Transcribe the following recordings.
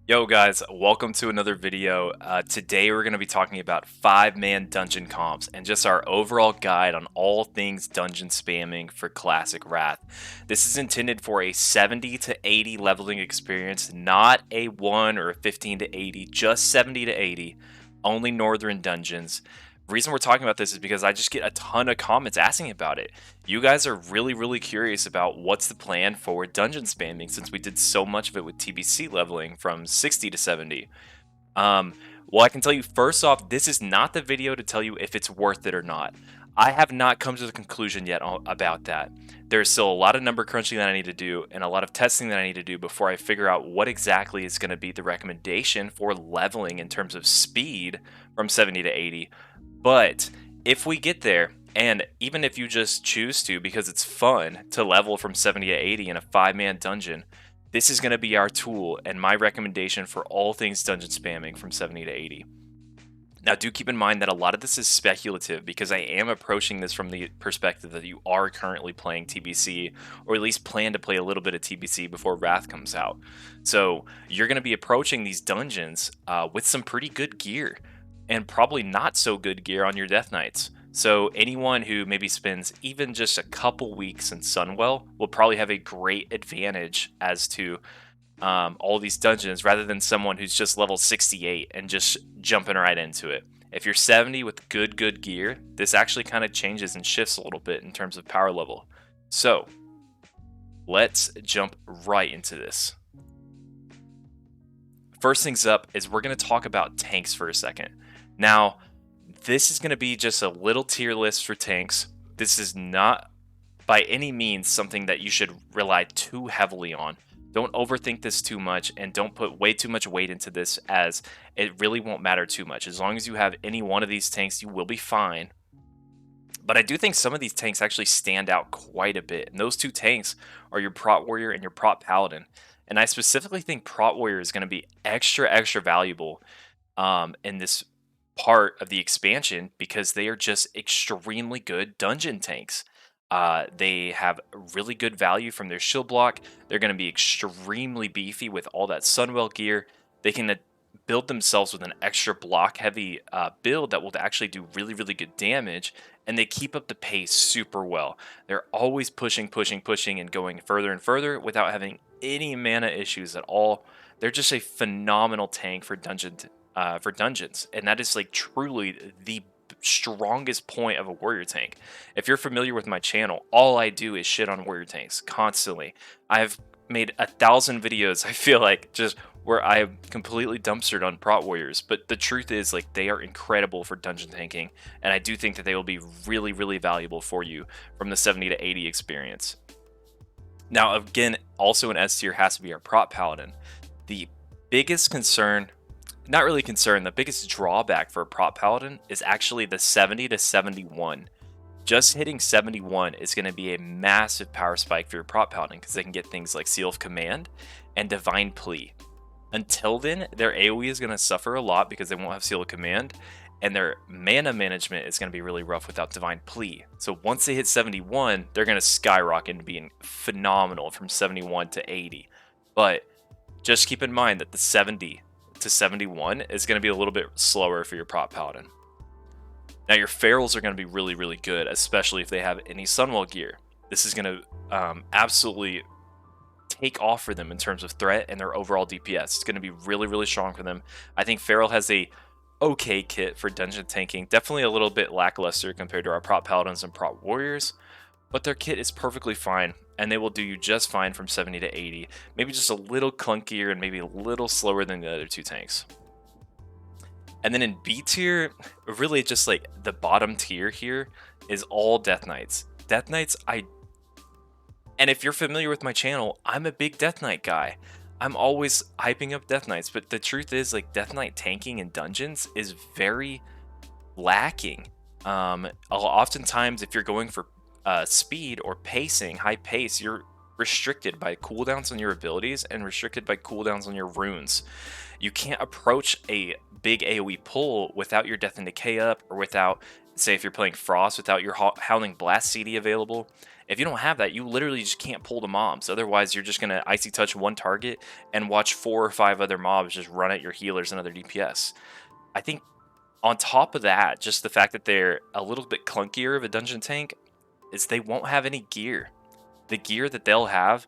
Yo guys, welcome to another video. Today we're going to be talking about 5-man dungeon comps and just our overall guide on all things dungeon spamming for Classic Wrath. This is intended for a 70 to 80 leveling experience, not a 1 or a 15 to 80, just 70 to 80, only northern dungeons. The reason we're talking about this is because I just get a ton of comments asking about it. You guys are really curious about what's the plan for dungeon spamming since we did so much of it with TBC leveling from 60 to 70. Well, I can tell you first off, this is not the video to tell you if it's worth it or not. I have not come to the conclusion yet about that. There's still a lot of number crunching that I need to do and a lot of testing that I need to do before I figure out what exactly is going to be the recommendation for leveling in terms of speed from 70 to 80. But if we get there, and even if you just choose to, because it's fun to level from 70 to 80 in a 5-man dungeon, this is going to be our tool and my recommendation for all things dungeon spamming from 70 to 80. Now, do keep in mind that a lot of this is speculative because I am approaching this from the perspective that you are currently playing TBC, or at least plan to play a little bit of TBC before Wrath comes out. So you're going to be approaching these dungeons with some pretty good gear and probably not so good gear on your Death Knights. So anyone who maybe spends even just a couple weeks in Sunwell will probably have a great advantage as to all these dungeons rather than someone who's just level 68 and just jumping right into it. If you're 70 with good gear, this actually kind of changes and shifts a little bit in terms of power level. So let's jump right into this. First things up is we're going to talk about tanks for a second. Now, this is going to be just a little tier list for tanks. This is not by any means something that you should rely too heavily on. Don't overthink this too much and don't put way too much weight into this, as it really won't matter too much. As long as you have any one of these tanks, you will be fine. But I do think some of these tanks actually stand out quite a bit. And those two tanks are your Prot Warrior and your Prot Paladin. And I specifically think Prot Warrior is going to be extra valuable in this part of the expansion because they are just extremely good dungeon tanks. They have really good value from their shield block. They're going to be extremely beefy with all that Sunwell gear. They can build themselves with an extra block heavy build that will actually do really good damage, and they keep up the pace super well. They're always pushing and going further and further without having any mana issues at all. They're just a phenomenal tank for dungeons, and that is like truly the strongest point of a warrior tank. If you're familiar with my channel, all I do is shit on warrior tanks constantly. I've made 1,000 videos, I feel like, just where I completely dumpstered on Prot Warriors, but the truth is, like, they are incredible for dungeon tanking, and I do think that they will be really valuable for you from the 70 to 80 experience. Now, again, also an S tier has to be our Prot Paladin. The biggest concern, not really concern, the biggest drawback for a Prot Paladin is actually the 70 to 71. Just hitting 71 is going to be a massive power spike for your Prot Paladin because they can get things like Seal of Command and Divine Plea. Until then, their AoE is going to suffer a lot because they won't have Seal of Command, and their mana management is going to be really rough without Divine Plea. So once they hit 71, they're going to skyrocket into being phenomenal from 71 to 80. But just keep in mind that the 70 to 71 is going to be a little bit slower for your Prot Paladin. Now, your Ferals are going to be really good, especially if they have any Sunwell gear. This is going to absolutely take off for them in terms of threat and their overall DPS. It's going to be really strong for them. I think Feral has a okay kit for dungeon tanking. Definitely a little bit lackluster compared to our Prot Paladins and Prot Warriors, but their kit is perfectly fine, and they will do you just fine from 70 to 80. Maybe just a little clunkier and maybe a little slower than the other two tanks. And then in B tier, really just like the bottom tier here is all Death Knights. Death Knights, and if you're familiar with my channel, I'm a big Death Knight guy. I'm always hyping up Death Knights, but the truth is, like, Death Knight tanking in dungeons is very lacking. Oftentimes, if you're going for speed or pacing, high pace, you're restricted by cooldowns on your abilities and restricted by cooldowns on your runes. You can't approach a big AoE pull without your Death and Decay up, or without, say if you're playing Frost, without your Howling Blast CD available. If you don't have that, you literally just can't pull the mobs. Otherwise, you're just going to Icy Touch one target and watch 4 or 5 other mobs just run at your healers and other DPS. I think on top of that, just the fact that they're a little bit clunkier of a dungeon tank is they won't have any gear. The gear that they'll have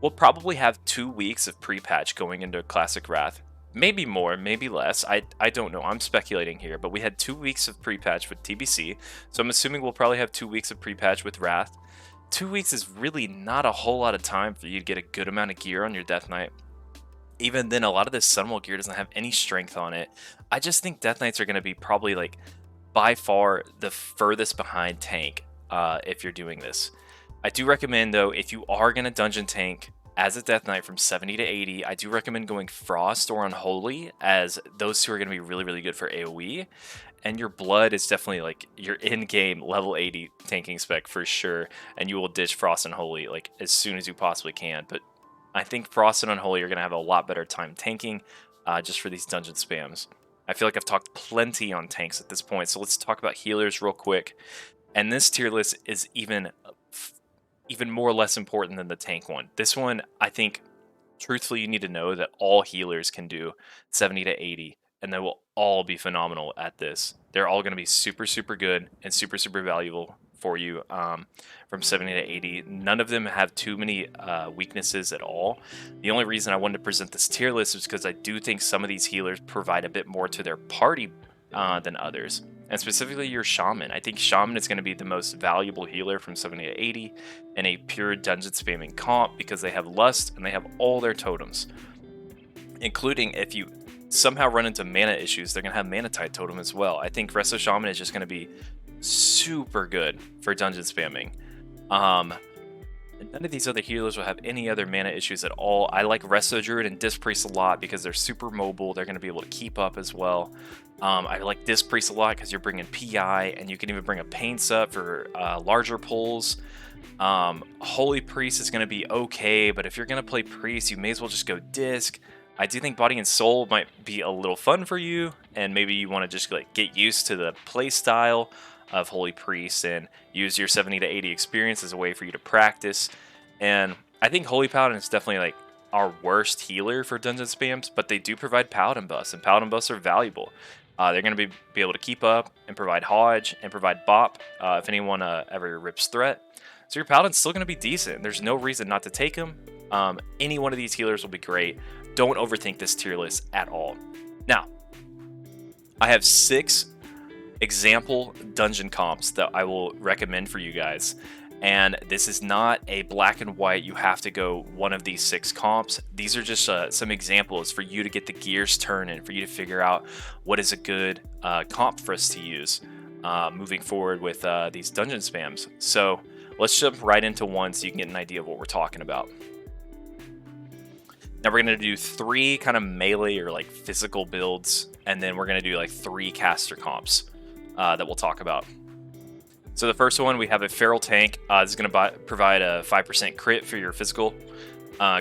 will probably have 2 weeks of pre-patch going into Classic Wrath. Maybe more, maybe less. I don't know. I'm speculating here, but we had 2 weeks of pre-patch with TBC, so I'm assuming we'll probably have 2 weeks of pre-patch with Wrath. 2 weeks is really not a whole lot of time for you to get a good amount of gear on your Death Knight. Even then, a lot of this Sunwell gear doesn't have any strength on it. I just think Death Knights are going to be probably like by far the furthest behind tank if you're doing this. I do recommend though, if you are going to dungeon tank as a Death Knight from 70 to 80, I do recommend going Frost or Unholy, as those two are going to be really, really good for AoE. And your blood is definitely like your in-game level 80 tanking spec for sure, and you will ditch Frost and Unholy like as soon as you possibly can. But I think Frost and Unholy are going to have a lot better time tanking just for these dungeon spams. I feel like I've talked plenty on tanks at this point, so let's talk about healers real quick. And this tier list is even more or less important than the tank one. This one, I think, truthfully, you need to know that all healers can do 70 to 80, and they will all be phenomenal at this. They're all going to be super, super good and super, super valuable for you from 70 to 80. None of them have too many weaknesses at all. The only reason I wanted to present this tier list is because I do think some of these healers provide a bit more to their party than others. And specifically your Shaman. I think Shaman is going to be the most valuable healer from 70 to 80 in a pure dungeon spamming comp because they have Lust and they have all their totems. Including if you somehow run into mana issues, they're going to have Manatide totem as well. I think Resto Shaman is just going to be super good for dungeon spamming. None of these other healers will have any other mana issues at all. I like Resto Druid and Disc Priest a lot because they're super mobile. They're going to be able to keep up as well. I like Disc Priest a lot because you're bringing PI, and you can even bring a Paints up for larger pulls. Holy Priest is going to be okay, but if you're going to play Priest, you may as well just go Disc. I do think Body and Soul might be a little fun for you, and maybe you want to just like get used to the play style of Holy Priest and use your 70 to 80 experience as a way for you to practice. And I think Holy Paladin is definitely like our worst healer for dungeon spams, but they do provide Paladin buffs, and Paladin buffs are valuable. They're going to be able to keep up and provide Hodge and provide Bop if anyone ever rips Threat. So your Paladin's still going to be decent. There's no reason not to take him. Any one of these healers will be great. Don't overthink this tier list at all. Now, I have 6 example dungeon comps that I will recommend for you guys. And this is not a black and white, you have to go one of these 6 comps. These are just some examples for you to get the gears turning, for you to figure out what is a good comp for us to use moving forward with these dungeon spams. So let's jump right into one so you can get an idea of what we're talking about. Now we're going to do 3 kind of melee or like physical builds, and then we're going to do like 3 caster comps that we'll talk about. So the first one, we have a Feral Tank. This is going to provide a 5% crit for your physical.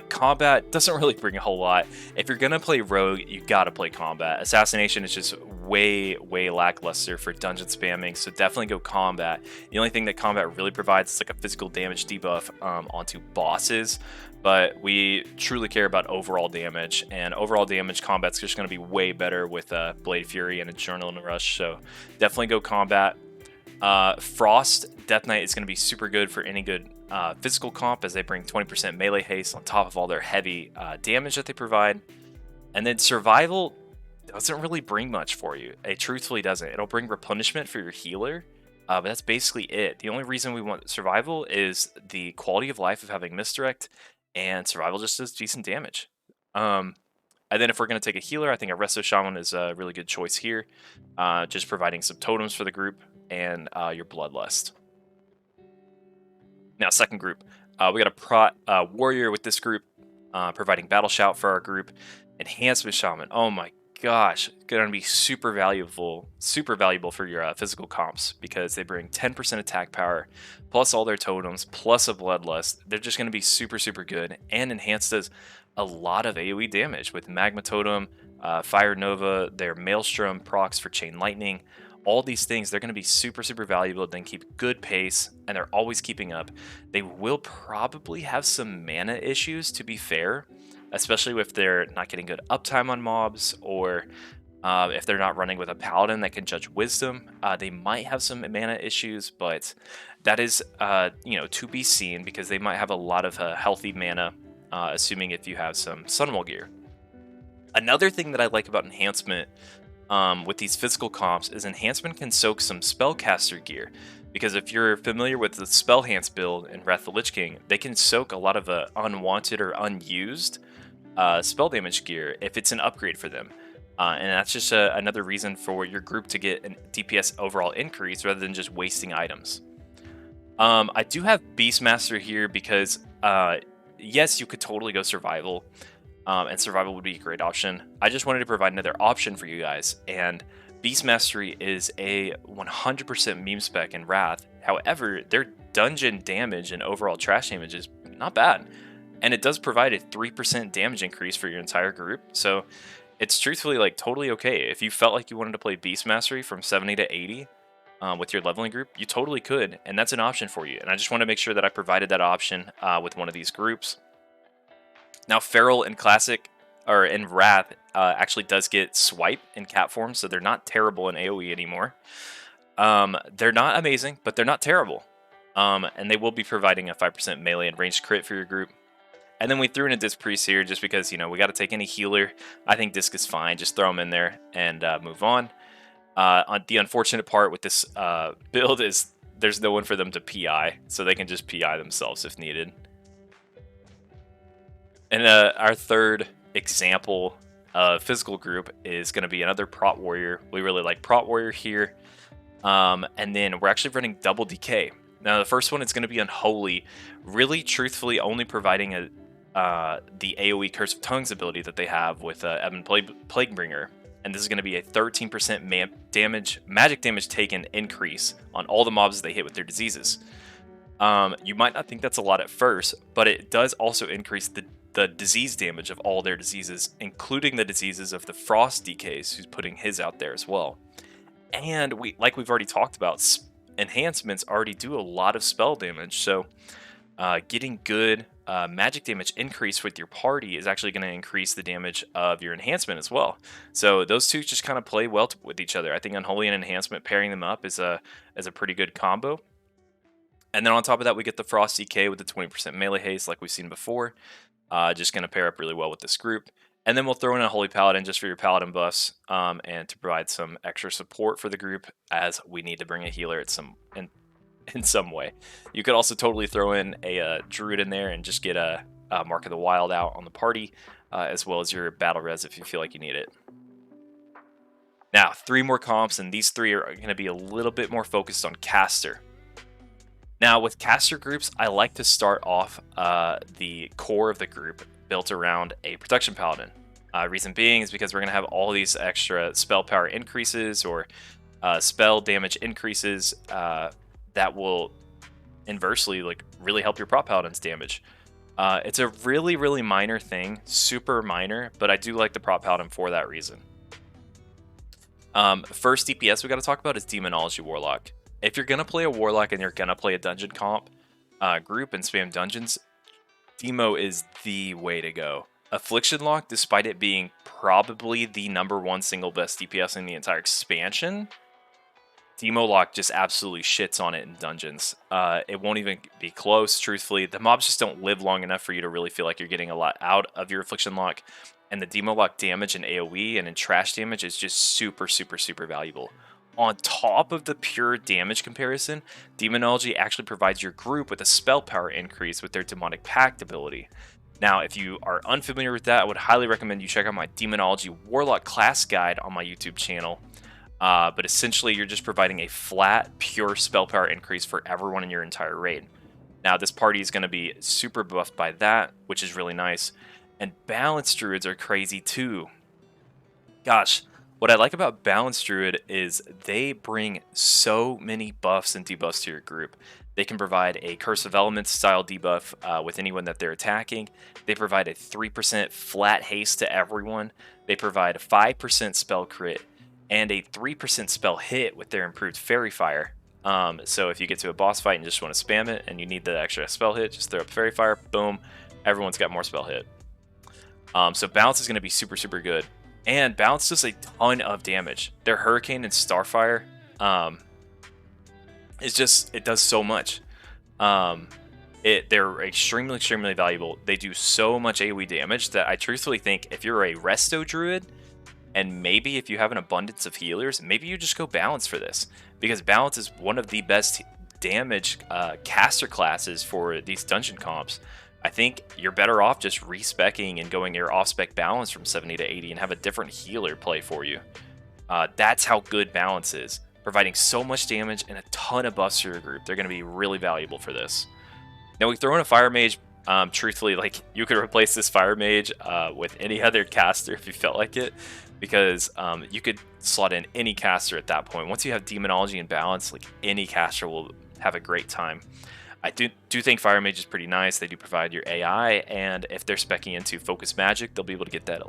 Combat doesn't really bring a whole lot. If you're going to play Rogue, you got to play Combat. Assassination is just way, way lackluster for dungeon spamming, so definitely go Combat. The only thing that Combat really provides is like a physical damage debuff onto bosses, but we truly care about overall damage, and overall damage Combat's just going to be way better with Blade Fury and Adrenaline Rush, so definitely go Combat. Frost Death Knight is going to be super good for any good physical comp, as they bring 20% melee haste on top of all their heavy damage that they provide. And then Survival doesn't really bring much for you. It truthfully doesn't. It'll bring replenishment for your healer, but that's basically it. The only reason we want Survival is the quality of life of having Misdirect, and Survival just does decent damage. And then if we're going to take a healer, I think a Resto Shaman is a really good choice here, just providing some totems for the group and your Bloodlust. Now, second group, we got a Prot Warrior with this group, providing Battle Shout for our group. Enhancement Shaman, oh my gosh, going to be super valuable for your physical comps, because they bring 10% attack power, plus all their totems, plus a Bloodlust. They're just going to be super, super good, and Enhanced does a lot of AoE damage with Magma Totem, Fire Nova, their Maelstrom procs for Chain Lightning. All these things, they're going to be super, super valuable. Then keep good pace, and they're always keeping up. They will probably have some mana issues, to be fair, especially if they're not getting good uptime on mobs, or if they're not running with a paladin that can judge wisdom. They might have some mana issues, but that is to be seen, because they might have a lot of healthy mana, assuming if you have some Sunwall gear. Another thing that I like about Enhancement with these physical comps is Enhancement can soak some Spellcaster gear, because if you're familiar with the Spellhance build in Wrath of the Lich King, they can soak a lot of unwanted or unused spell damage gear if it's an upgrade for them. And that's just another reason for your group to get a DPS overall increase rather than just wasting items. I do have Beastmaster here because, yes, you could totally go Survival, and Survival would be a great option. I just wanted to provide another option for you guys, and Beast Mastery is a 100% meme spec in Wrath. However, their dungeon damage and overall trash damage is not bad, and it does provide a 3% damage increase for your entire group, so it's truthfully like totally okay. If you felt like you wanted to play Beast Mastery from 70 to 80 with your leveling group, you totally could, and that's an option for you. And I just want to make sure that I provided that option with one of these groups. Now, Feral in Classic, or in Wrath, actually does get Swipe in cat form, so they're not terrible in AoE anymore. They're not amazing, but they're not terrible. And they will be providing a 5% melee and ranged crit for your group. And then we threw in a Disc Priest here just because, we got to take any healer. I think Disc is fine. Just throw them in there and move on. The unfortunate part with this build is there's no one for them to PI, so they can just PI themselves if needed. And our third example of physical group is going to be another Prot Warrior. We really like Prot Warrior here. And then we're actually running Double Decay. Now, the first one is going to be Unholy, really truthfully only providing the AoE Curse of Tongues ability that they have with Ebon Plaguebringer. And this is going to be a 13% magic damage taken increase on all the mobs they hit with their diseases. You might not think that's a lot at first, but it does also increase the disease damage of all their diseases, including the diseases of the Frost DKs, who's putting his out there as well. And like we've already talked about, enhancements already do a lot of spell damage, so getting good magic damage increase with your party is actually going to increase the damage of your enhancement as well. So those two just kind of play well with each other. I think Unholy and Enhancement, pairing them up is a pretty good combo. And then on top of that, we get the Frost DK with the 20% melee haste like we've seen before. Just going to pair up really well with this group. And then we'll throw in a Holy Paladin just for your Paladin buffs, and to provide some extra support for the group as we need to bring a healer in some way. You could also totally throw in a Druid in there and just get a Mark of the Wild out on the party, as well as your Battle Res if you feel like you need it. Now, 3 more comps, and these 3 are going to be a little bit more focused on caster. Now, with caster groups, I like to start off the core of the group built around a Protection Paladin. Reason being is because we're going to have all these extra spell power increases or spell damage increases that will inversely really help your Prot Paladin's damage. It's a really, really minor thing, super minor, but I do like the Prot Paladin for that reason. First DPS we got to talk about is Demonology Warlock. If you're going to play a Warlock and you're going to play a dungeon comp group and spam dungeons, Demo is the way to go. Affliction Lock, despite it being probably the #1 single best DPS in the entire expansion, Demo Lock just absolutely shits on it in dungeons. It won't even be close, truthfully. The mobs just don't live long enough for you to really feel like you're getting a lot out of your Affliction Lock. And the Demo Lock damage in AoE and in trash damage is just super, super, super valuable. On top of the pure damage comparison, Demonology actually provides your group with a spell power increase with their Demonic Pact ability. Now, if you are unfamiliar with that, I would highly recommend you check out my Demonology Warlock class guide on my YouTube channel. But essentially, you're just providing a flat, pure spell power increase for everyone in your entire raid. Now, this party is going to be super buffed by that, which is really nice. And Balanced Druids are crazy too. Gosh, what I like about Balanced Druid is they bring so many buffs and debuffs to your group. They can provide a Curse of Elements style debuff with anyone that they're attacking. They provide a 3% flat haste to everyone. They provide a 5% spell crit. and a 3% spell hit with their improved Fairy Fire. So if you get to a boss fight and just want to spam it and you need the extra spell hit, just throw up Fairy Fire, boom, everyone's got more spell hit. So Bounce is going to be super, super good. And Bounce does a ton of damage. Their Hurricane and Starfire it does so much. They're extremely, extremely valuable. They do so much AoE damage that I truthfully think if you're a Resto Druid, and maybe if you have an abundance of healers, maybe you just go Balance for this. Because Balance is one of the best damage caster classes for these dungeon comps. I think you're better off just respecking and going your off-spec Balance from 70 to 80 and have a different healer play for you. That's how good Balance is. Providing so much damage and a ton of buffs to your group. They're going to be really valuable for this. Now we throw in a Fire Mage. Truthfully, like you could replace this Fire Mage with any other caster if you felt like it, because you could slot in any caster at that point. Once you have Demonology and Balance, like any caster will have a great time. I do think Fire Mage is pretty nice. They do provide your AI, and if they're speccing into Focus Magic, they'll be able to get that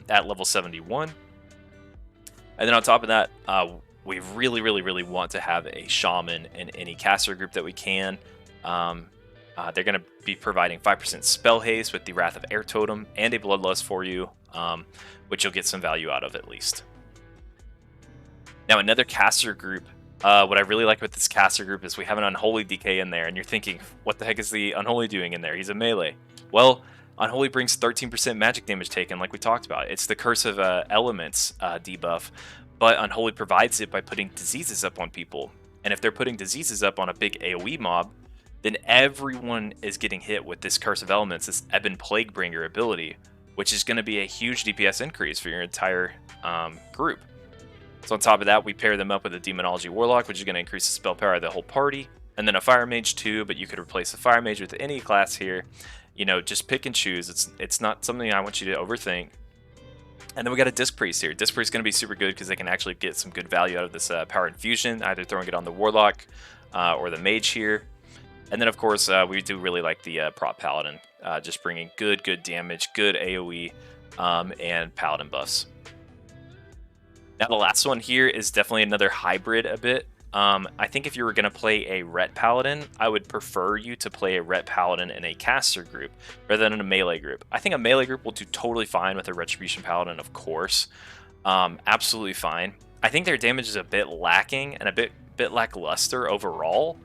at level 71. And then on top of that, we really, really, really want to have a Shaman in any caster group that we can. They're going to be providing 5% Spell Haste with the Wrath of Air Totem and a Bloodlust for you, which you'll get some value out of at least. Now, another caster group. What I really like with this caster group is we have an Unholy DK in there, and you're thinking, what the heck is the Unholy doing in there? He's a melee. Well, Unholy brings 13% magic damage taken, like we talked about. It's the Curse of Elements debuff, but Unholy provides it by putting diseases up on people. And if they're putting diseases up on a big AoE mob, then everyone is getting hit with this Curse of Elements, this Ebon Plaguebringer ability, which is going to be a huge DPS increase for your entire group. So on top of that, we pair them up with a Demonology Warlock, which is going to increase the spell power of the whole party, and then a Fire Mage too, but you could replace the Fire Mage with any class here. You know, just pick and choose. It's not something I want you to overthink. And then we got a Disc Priest here. Disc Priest is going to be super good because they can actually get some good value out of this Power Infusion, either throwing it on the Warlock or the Mage here. And then, of course, we do really like the Prop Paladin, just bringing good damage, good AoE, and Paladin buffs. Now, the last one here is definitely another hybrid a bit. I think if you were going to play a Ret Paladin, I would prefer you to play a Ret Paladin in a caster group rather than in a melee group. I think a melee group will do totally fine with a Retribution Paladin, of course. Absolutely fine. I think their damage is a bit lacking and a bit lackluster overall.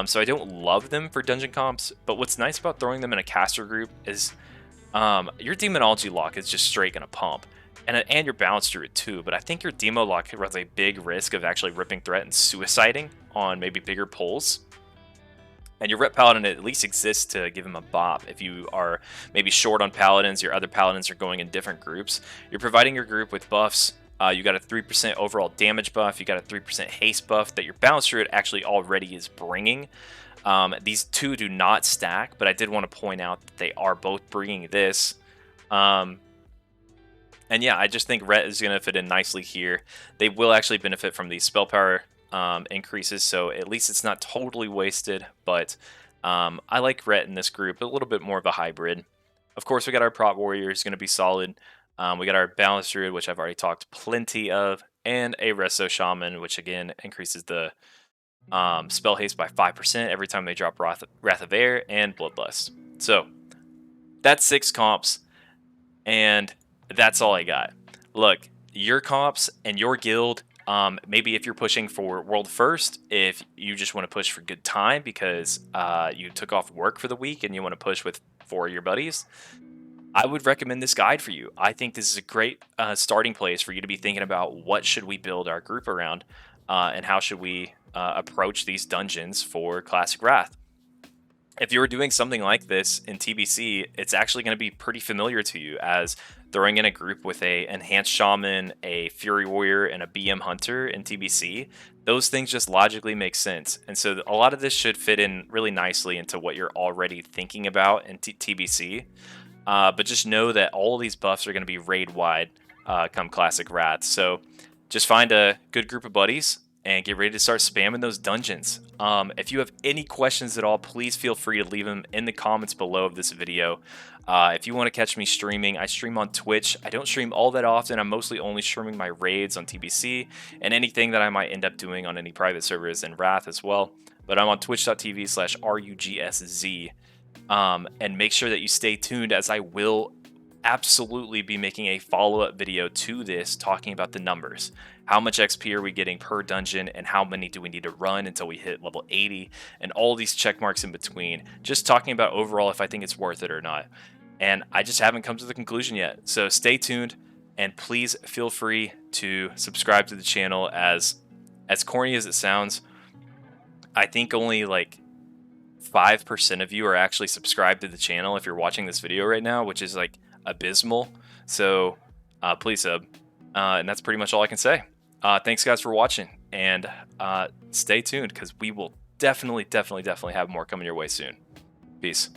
So I don't love them for dungeon comps, but what's nice about throwing them in a caster group is your Demonology lock is just straight going to pump. And your Balance Druid too, but I think your Demo lock runs a big risk of actually ripping threat and suiciding on maybe bigger pulls. And your Ret Paladin at least exists to give him a bop. If you are maybe short on Paladins, your other Paladins are going in different groups, you're providing your group with buffs. You got a 3% overall damage buff, you got a 3% haste buff that your Balance Druid actually already is bringing. These two do not stack, but I did want to point out that they are both bringing this. And yeah, I just think Ret is going to fit in nicely here. They will actually benefit from these spell power increases, so at least it's not totally wasted. But I like Ret in this group, a little bit more of a hybrid. Of course, we got our Prop Warrior, who's going to be solid. We got our Balance Druid, which I've already talked plenty of, and a Resto Shaman, which again increases the spell haste by 5% every time they drop Wrath of Air and Bloodlust. So that's 6 comps, and that's all I got. Look, your comps and your guild, maybe if you're pushing for World First, if you just want to push for good time because you took off work for the week and you want to push with 4 of your buddies, I would recommend this guide for you. I think this is a great starting place for you to be thinking about what should we build our group around and how should we approach these dungeons for Classic Wrath. If you were doing something like this in TBC, it's actually going to be pretty familiar to you, as throwing in a group with a Enhanced Shaman, a Fury Warrior, and a BM Hunter in TBC. Those things just logically make sense. And so a lot of this should fit in really nicely into what you're already thinking about in TBC. But just know that all of these buffs are going to be raid-wide come Classic Wrath. So just find a good group of buddies and get ready to start spamming those dungeons. If you have any questions at all, please feel free to leave them in the comments below of this video. If you want to catch me streaming, I stream on Twitch. I don't stream all that often. I'm mostly only streaming my raids on TBC and anything that I might end up doing on any private servers in Wrath as well. But I'm on twitch.tv/RUGSZ. And make sure that you stay tuned, as I will absolutely be making a follow-up video to this talking about the numbers. How much XP are we getting per dungeon, and how many do we need to run until we hit level 80, and all these check marks in between. Just talking about overall if I think it's worth it or not. And I just haven't come to the conclusion yet. So stay tuned, and please feel free to subscribe to the channel. As corny as it sounds, I think only like 5% of you are actually subscribed to the channel if you're watching this video right now, which is like abysmal. So please sub. And that's pretty much all I can say. Thanks guys for watching, and stay tuned because we will definitely have more coming your way soon. Peace.